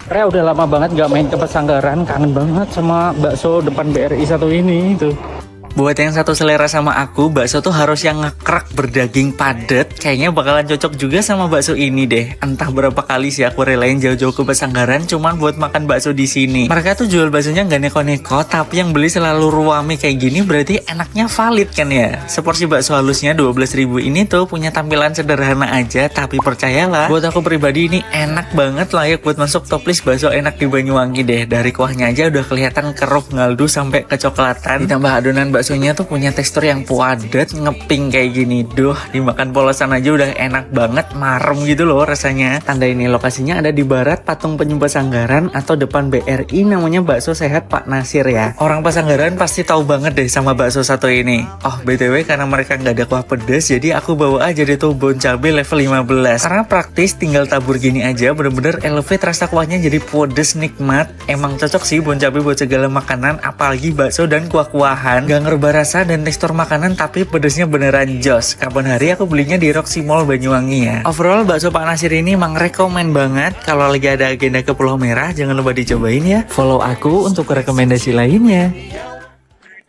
Udah lama banget gak main ke Pesanggaran, kangen banget sama bakso depan BRI 1 ini tuh. Buat yang satu selera sama aku, bakso tuh harus yang ngekrek berdaging padat. Kayaknya bakalan cocok juga sama bakso ini deh. Entah berapa kali sih aku relain jauh-jauh ke Pesanggaran cuman buat makan bakso di sini. Mereka tuh jual baksonya nggak neko-neko, tapi yang beli selalu ruame kayak gini berarti enaknya valid kan ya. Seporsi bakso halusnya 12.000 ini tuh punya tampilan sederhana aja, tapi percayalah, buat aku pribadi ini enak banget, layak buat masuk top list bakso enak di Banyuwangi deh. Dari kuahnya aja udah kelihatan keruh ngaldu sampai kecoklatan. Ditambah adonan baksonya tuh punya tekstur yang padat, ngeping kayak gini. Duh, dimakan polosan aja udah enak banget, marem gitu loh rasanya. Tanda ini lokasinya ada di barat patung Penyu Pesanggaran atau depan BRI, namanya Bakso Sehat Pak Nasir ya. Orang Pesanggaran pasti tahu banget deh sama bakso satu ini. Oh, BTW karena mereka nggak ada kuah pedas, jadi aku bawa aja deh tuh bon cabai level 15. Karena praktis, tinggal tabur gini aja, bener-bener elevate rasa kuahnya jadi pedes nikmat. Emang cocok sih bon cabai buat segala makanan, apalagi bakso dan kuah-kuahan. Gak ngerubah rasa dan tekstur makanan, tapi pedesnya beneran jos. Kapan hari aku belinya di Roxy Mall Banyuwangi ya. Overall bakso Pak Nasir ini emang rekomen banget. Kalau lagi ada agenda ke Pulau Merah, jangan lupa dicobain ya. Follow aku untuk rekomendasi lainnya.